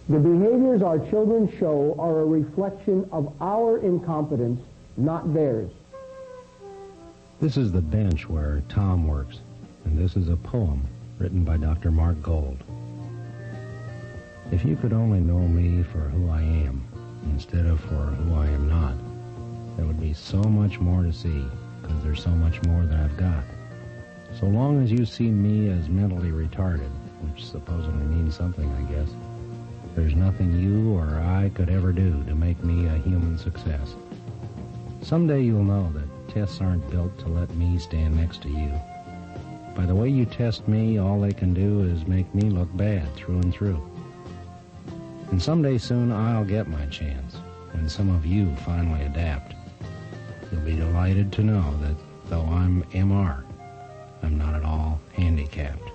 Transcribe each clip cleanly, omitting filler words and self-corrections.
The behaviors our children show are a reflection of our incompetence, not theirs. This is the bench where Tom works, and this is a poem written by Dr. Marc Gold. If you could only know me for who I am, instead of for who I am not, there would be so much more to see, because there's so much more that I've got. So long as you see me as mentally retarded, which supposedly means something, I guess, there's nothing you or I could ever do to make me a human success. Someday you'll know that tests aren't built to let me stand next to you. By the way you test me, all they can do is make me look bad through and through. And someday soon I'll get my chance, when some of you finally adapt. You'll be delighted to know that though I'm MR, I'm not at all handicapped.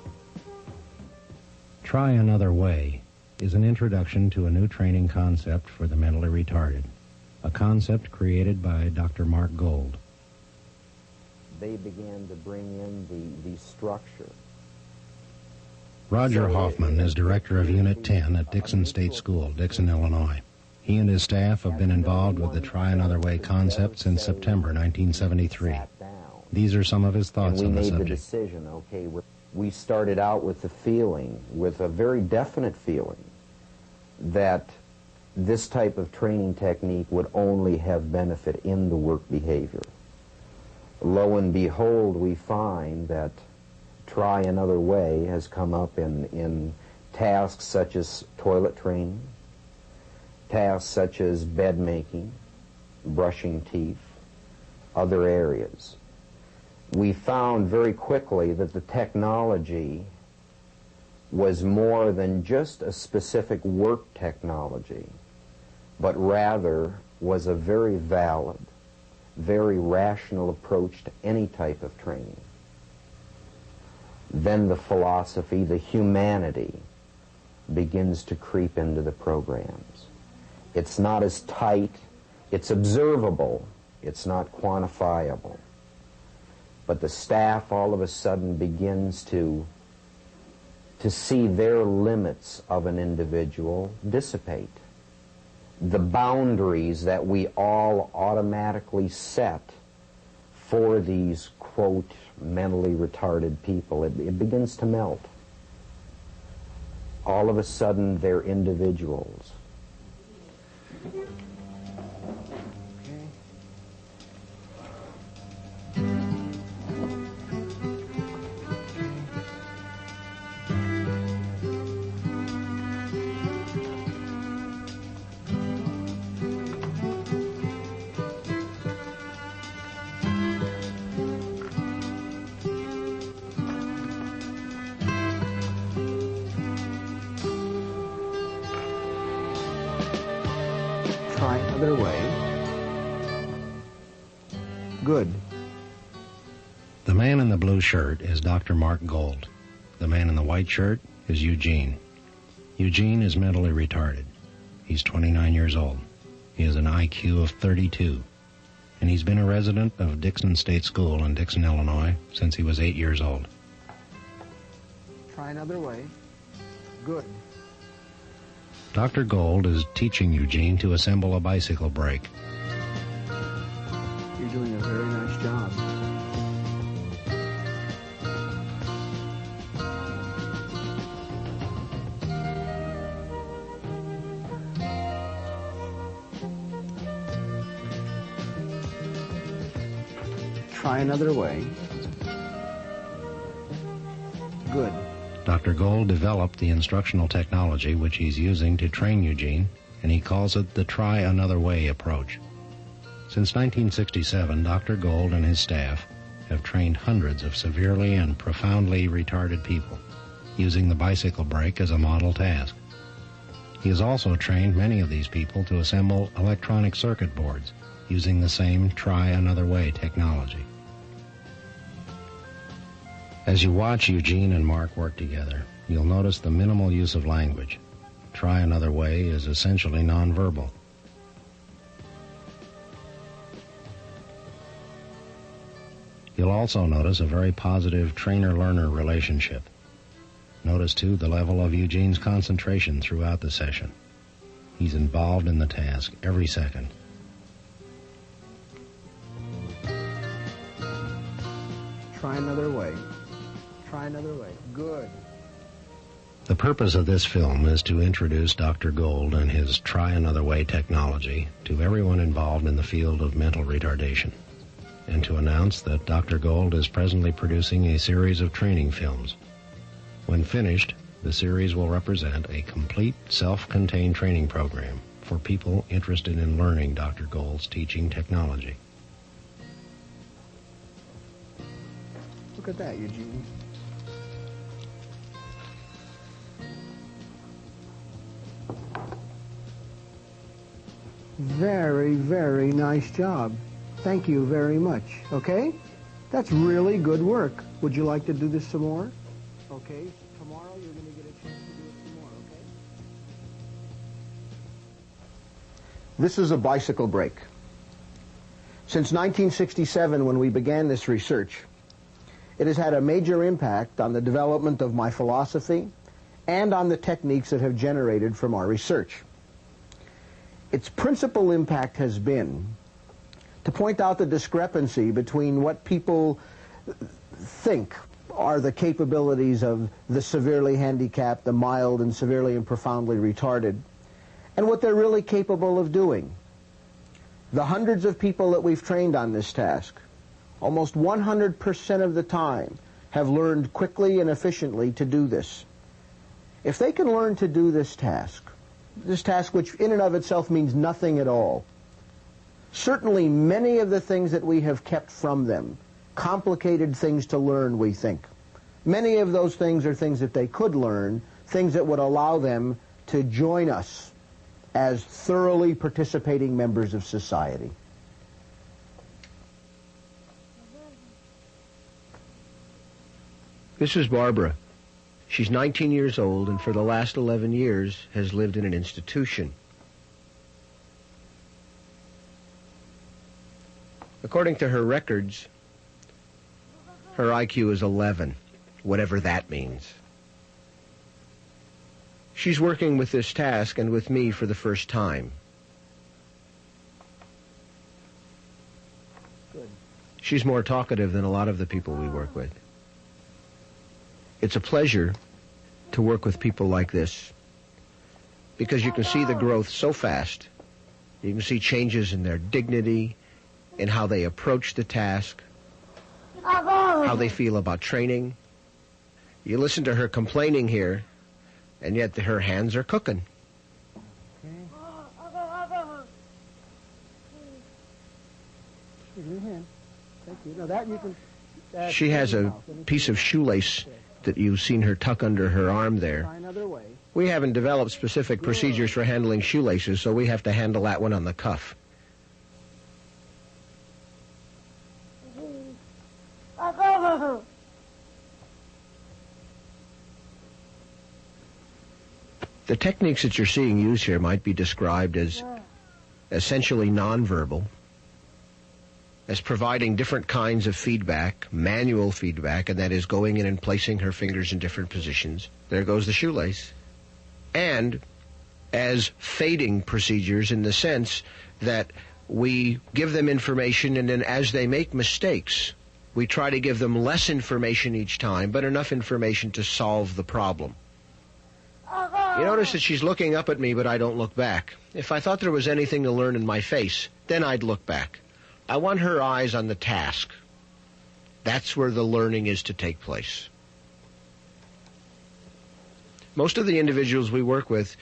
Try Another Way is an introduction to a new training concept for the mentally retarded, a concept created by Dr. Marc Gold. They began to bring in the structure. Roger Hoffman is director of Unit 10 at Dixon State School, Dixon, Illinois. He and his staff have been involved with the Try Another Way concept since September 1973. These are some of his thoughts on the subject. We made the decision, okay, we started out with the feeling, with a very definite feeling, that this type of training technique would only have benefit in the work behavior. Lo and behold, we find that Try Another Way has come up in tasks such as toilet training, tasks such as bed making, brushing teeth, other areas. We found very quickly that the technology was more than just a specific work technology, but rather was a very valid, very rational approach to any type of training. Then the philosophy, the humanity, begins to creep into the programs. It's not as tight, it's observable, it's not quantifiable. But the staff all of a sudden begins to see their limits of an individual dissipate. The boundaries that we all automatically set for these, quote, mentally retarded people, it begins to melt. All of a sudden, they're individuals. Try another way. Good. The man in the blue shirt is Dr. Marc Gold. The man in the white shirt is Eugene. Eugene is mentally retarded. He's 29 years old. He has an IQ of 32. And he's been a resident of Dixon State School in Dixon, Illinois since he was 8 years old. Try another way. Good. Dr. Gold is teaching Eugene to assemble a bicycle brake. You're doing a very nice job. Try another way. Good. Dr. Gold developed the instructional technology which he's using to train Eugene, and he calls it the Try Another Way approach. Since 1967, Dr. Gold and his staff have trained hundreds of severely and profoundly retarded people, using the bicycle brake as a model task. He has also trained many of these people to assemble electronic circuit boards using the same Try Another Way technology. As you watch Eugene and Marc work together, you'll notice the minimal use of language. Try Another Way is essentially nonverbal. You'll also notice a very positive trainer-learner relationship. Notice, too, the level of Eugene's concentration throughout the session. He's involved in the task every second. Try another way. Try another way. Good. The purpose of this film is to introduce Dr. Gold and his Try Another Way technology to everyone involved in the field of mental retardation, and to announce that Dr. Gold is presently producing a series of training films. When finished, the series will represent a complete self-contained training program for people interested in learning Dr. Gold's teaching technology. Look at that, Eugene. Very, very nice job. Thank you very much. Okay? That's really good work. Would you like to do this some more? Okay. Tomorrow you're going to get a chance to do it some more, okay? This is a bicycle brake. Since 1967, when we began this research, it has had a major impact on the development of my philosophy and on the techniques that have generated from our research. Its principal impact has been to point out the discrepancy between what people think are the capabilities of the severely handicapped, the mild and severely and profoundly retarded, and what they're really capable of doing. The hundreds of people that we've trained on this task, almost 100% of the time, have learned quickly and efficiently to do this. If they can learn to do this task which in and of itself means nothing at all, certainly many of the things that we have kept from them, complicated things to learn, we think, many of those things are things that they could learn, things that would allow them to join us as thoroughly participating members of society. This is Barbara. She's 19 years old and for the last 11 years has lived in an institution. According to her records, her IQ is 11, whatever that means. She's working with this task and with me for the first time. Good. She's more talkative than a lot of the people we work with. It's a pleasure to work with people like this because you can see the growth so fast. You can see changes in their dignity, in how they approach the task, how they feel about training. You listen to her complaining here, and yet her hands are cooking. Okay. Give me a hand. Thank you. Now that you can... She has a piece of shoelace that you've seen her tuck under her arm there. Try another way. We haven't developed specific procedures for handling shoelaces, so we have to handle that one on the cuff. The techniques that you're seeing used here might be described as essentially nonverbal, as providing different kinds of feedback, manual feedback, and that is going in and placing her fingers in different positions. There goes the shoelace. And as fading procedures in the sense that we give them information and then as they make mistakes, we try to give them less information each time, but enough information to solve the problem. You notice that she's looking up at me, but I don't look back. If I thought there was anything to learn in my face, then I'd look back. I want her eyes on the task. That's where the learning is to take place. Most of the individuals we work with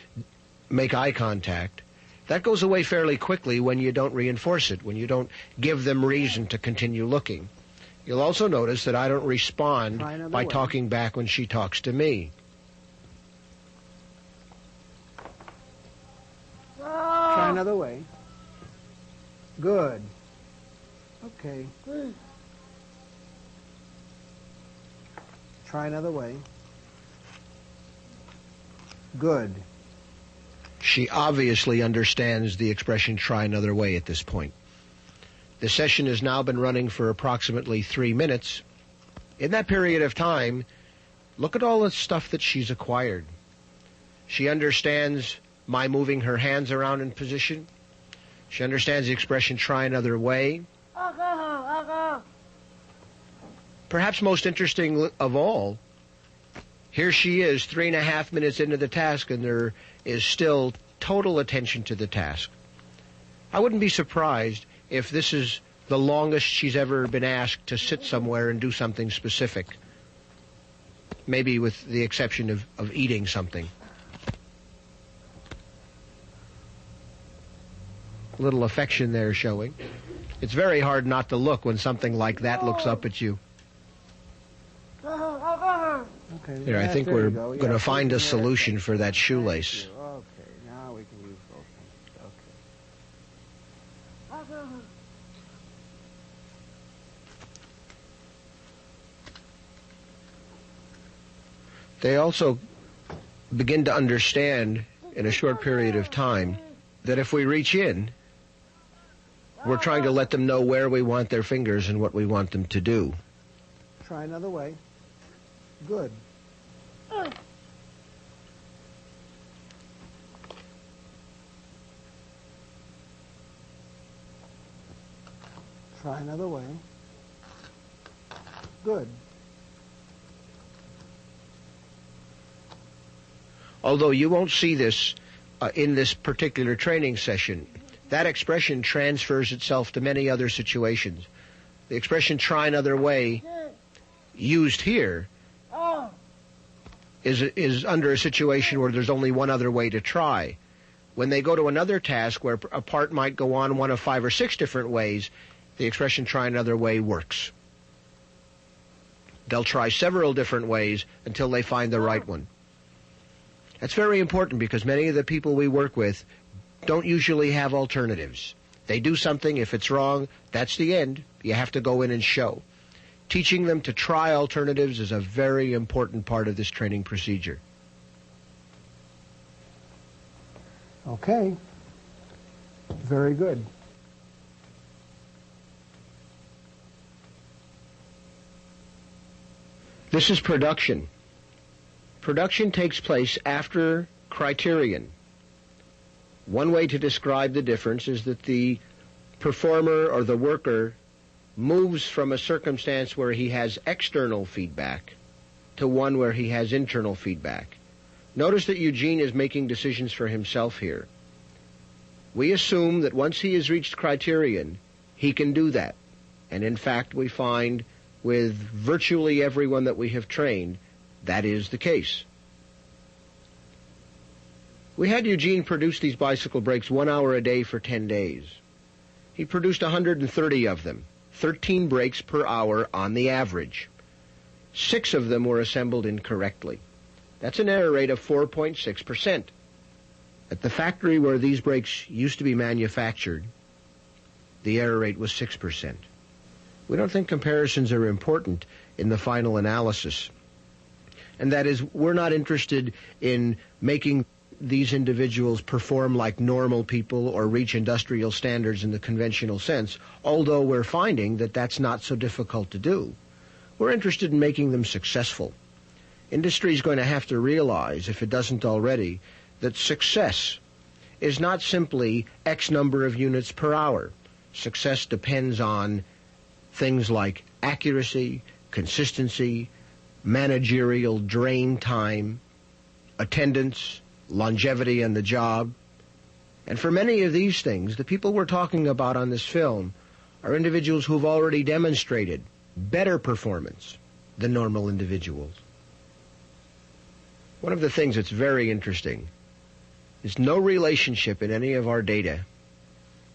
make eye contact. That goes away fairly quickly when you don't reinforce it, when you don't give them reason to continue looking. You'll also notice that I don't respond by talking back when she talks to me. Try another way. Good. Okay. Try another way. Good. She obviously understands the expression "try another way" at this point. The session has now been running for approximately 3 minutes. In that period of time, Look at all the stuff that she's acquired. She understands my moving her hands around in position. She understands the expression, try another way. Perhaps most interesting of all, here she is 3.5 minutes into the task, and there is still total attention to the task. I wouldn't be surprised if this is the longest she's ever been asked to sit somewhere and do something specific, maybe with the exception of eating something. A little affection there showing. It's very hard not to look when something like that looks up at you. Okay, Here, I think we're going to find a solution for that shoelace. Okay, now we can use both hands. Okay. They also begin to understand in a short period of time that if we reach in, we're trying to let them know where we want their fingers and what we want them to do. Try another way. Good. Try another way. Good. Although you won't see this in this particular training session, that expression transfers itself to many other situations. The expression try another way used here is under a situation where there's only one other way to try. When they go to another task where a part might go on one of 5 or 6 different ways, the expression try another way works. They'll try several different ways until they find the right one. That's very important because many of the people we work with don't usually have alternatives. They do something, if it's wrong, that's the end. You have to go in and show. Teaching them to try alternatives is a very important part of this training procedure. Okay. Very good. This is production. Production takes place after criterion. One way to describe the difference is that the performer or the worker moves from a circumstance where he has external feedback to one where he has internal feedback. Notice that Eugene is making decisions for himself here. We assume that once he has reached criterion, he can do that. And in fact, we find with virtually everyone that we have trained, that is the case. We had Eugene produce these bicycle brakes 1 hour a day for 10 days. He produced 130 of them, 13 brakes per hour on the average. 6 of them were assembled incorrectly. That's an error rate of 4.6%. At the factory where these brakes used to be manufactured, the error rate was 6%. We don't think comparisons are important in the final analysis. And that is, we're not interested in making these individuals perform like normal people or reach industrial standards in the conventional sense, although we're finding that that's not so difficult to do. We're interested in making them successful. Industry is going to have to realize, if it doesn't already, that success is not simply X number of units per hour. Success depends on things like accuracy, consistency, managerial drain time, attendance, longevity on the job. And for many of these things, the people we're talking about on this film are individuals who've already demonstrated better performance than normal individuals. One of the things that's very interesting is no relationship in any of our data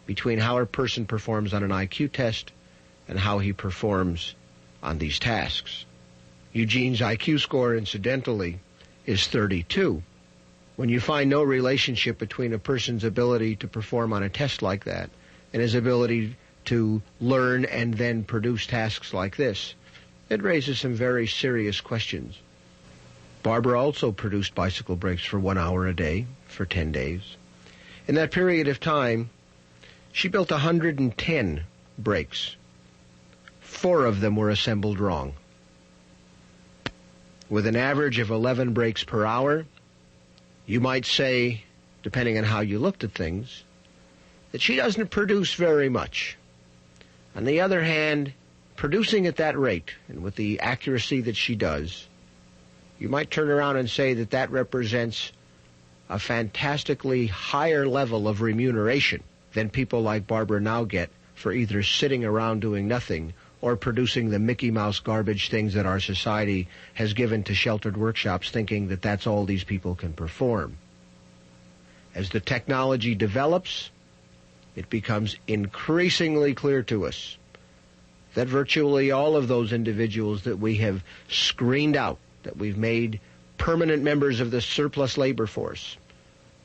between how a person performs on an IQ test and how he performs on these tasks. Eugene's IQ score, incidentally, is 32. When you find no relationship between a person's ability to perform on a test like that and his ability to learn and then produce tasks like this, it raises some very serious questions. Barbara also produced bicycle brakes for 1 hour a day for 10 days. In that period of time, she built 110 brakes. 4 of them were assembled wrong. with an average of 11 breaks per hour, you might say, depending on how you looked at things, that she doesn't produce very much. On the other hand, producing at that rate and with the accuracy that she does, you might turn around and say that that represents a fantastically higher level of remuneration than people like Barbara now get for either sitting around doing nothing or producing the Mickey Mouse garbage things that our society has given to sheltered workshops, thinking that that's all these people can perform. As the technology develops, it becomes increasingly clear to us that virtually all of those individuals that we have screened out, that we've made permanent members of the surplus labor force,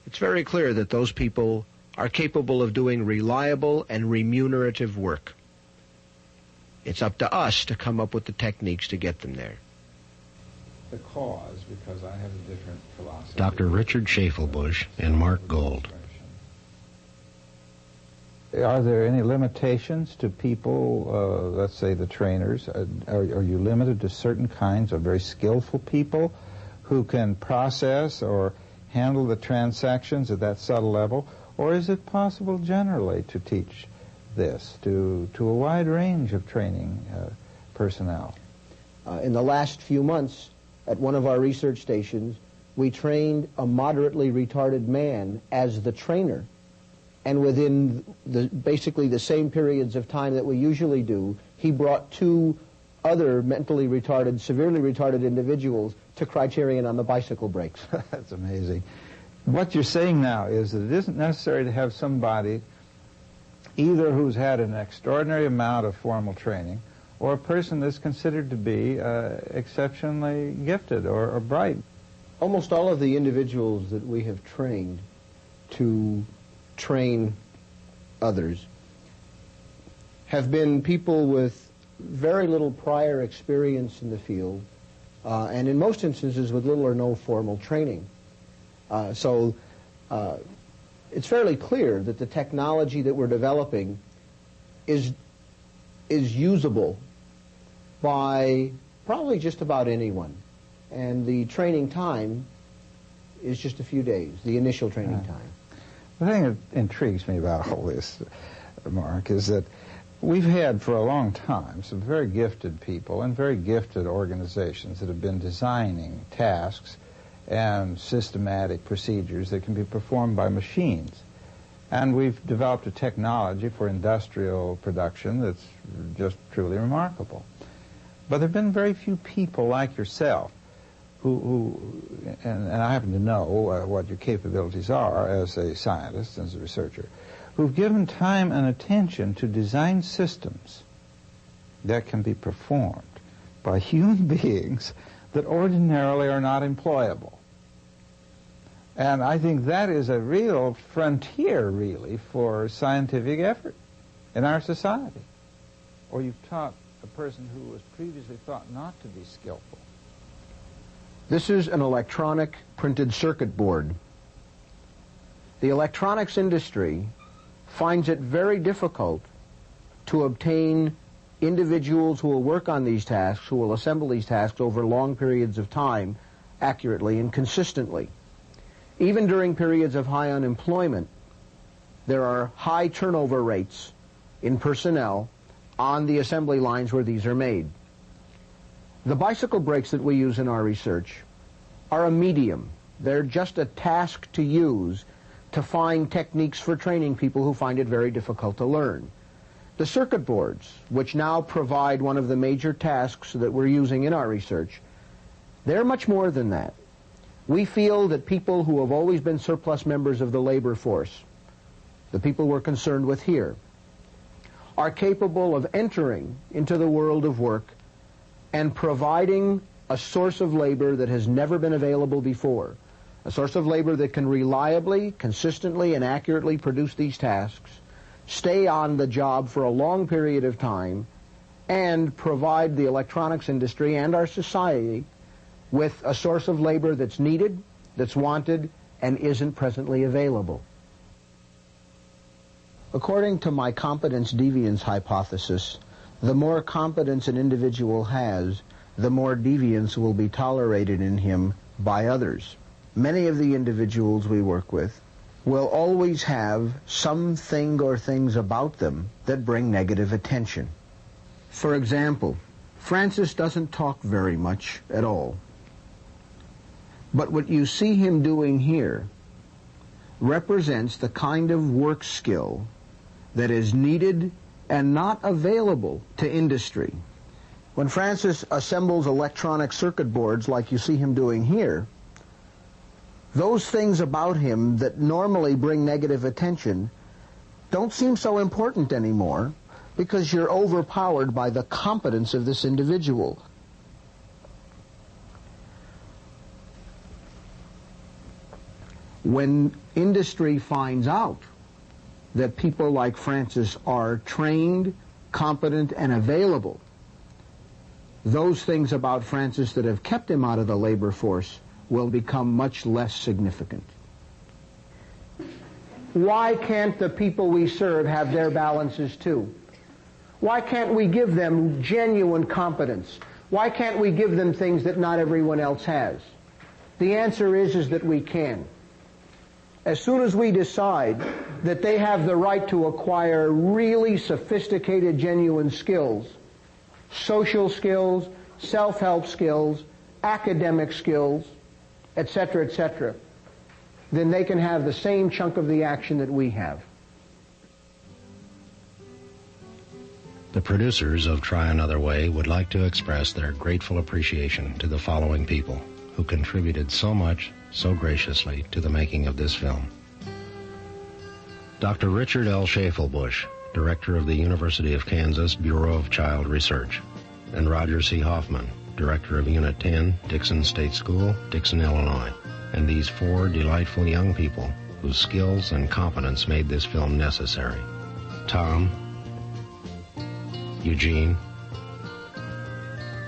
it's very clear that those people are capable of doing reliable and remunerative work. It's up to us to come up with the techniques to get them there. The cause, because I have a different philosophy. Dr. Richard Schafelbusch and Marc Gold. Are there any limitations to people, let's say the trainers? Are you limited to certain kinds of very skillful people who can process or handle the transactions at that subtle level? Or is it possible generally to teach this to a wide range of training personnel? In the last few months, at one of our research stations, we trained a moderately retarded man as the trainer. And within basically the same periods of time that we usually do, he brought two other mentally retarded, severely retarded individuals to Criterion on the bicycle brakes. That's amazing. What you're saying now is that it isn't necessary to have somebody either who's had an extraordinary amount of formal training or a person that's considered to be exceptionally gifted or bright. Almost all of the individuals that we have trained to train others have been people with very little prior experience in the field, and in most instances with little or no formal training. So it's fairly clear that the technology that we're developing is usable by probably just about anyone. And the training time is just a few days, the initial training time. The thing that intrigues me about all this, Mark, is that we've had for a long time some very gifted people and very gifted organizations that have been designing tasks and systematic procedures that can be performed by machines. And we've developed a technology for industrial production that's just truly remarkable. But there have been very few people like yourself and I happen to know what your capabilities are as a scientist, as a researcher, who've given time and attention to design systems that can be performed by human beings that ordinarily are not employable. And I think that is a real frontier, really, for scientific effort in our society. Or you've taught a person who was previously thought not to be skillful. This is an electronic printed circuit board. The electronics industry finds it very difficult to obtain individuals who will work on these tasks, who will assemble these tasks over long periods of time accurately and consistently. Even during periods of high unemployment, there are high turnover rates in personnel on the assembly lines where these are made. The bicycle brakes that we use in our research are a medium. They're just a task to use to find techniques for training people who find it very difficult to learn. The circuit boards, which now provide one of the major tasks that we're using in our research, they're much more than that. We feel that people who have always been surplus members of the labor force, the people we're concerned with here, are capable of entering into the world of work and providing a source of labor that has never been available before, a source of labor that can reliably, consistently, and accurately produce these tasks, stay on the job for a long period of time, and provide the electronics industry and our society with a source of labor that's needed, that's wanted, and isn't presently available. According to my competence deviance hypothesis, the more competence an individual has, the more deviance will be tolerated in him by others. Many of the individuals we work with will always have something or things about them that bring negative attention. For example, Francis doesn't talk very much at all. But what you see him doing here represents the kind of work skill that is needed and not available to industry. When Francis assembles electronic circuit boards like you see him doing here, those things about him that normally bring negative attention don't seem so important anymore because you're overpowered by the competence of this individual. When industry finds out that people like Francis are trained, competent, and available, those things about Francis that have kept him out of the labor force will become much less significant. Why can't the people we serve have their balances too? Why can't we give them genuine competence? Why can't we give them things that not everyone else has? The answer is that we can. As soon as we decide that they have the right to acquire really sophisticated, genuine skills, social skills, self-help skills, academic skills, etc., then they can have the same chunk of the action that we have. The producers of Try Another Way would like to express their grateful appreciation to the following people who contributed so much, so graciously to the making of this film. Dr. Richard L. Schafelbusch, Director of the University of Kansas Bureau of Child Research, and Roger C. Hoffman, Director of Unit 10, Dixon State School, Dixon, Illinois, and these four delightful young people whose skills and competence made this film necessary: Tom, Eugene,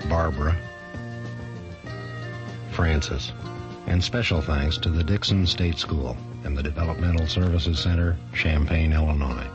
Barbara, Francis, and special thanks to the Dixon State School and the Developmental Services Center, Champaign, Illinois.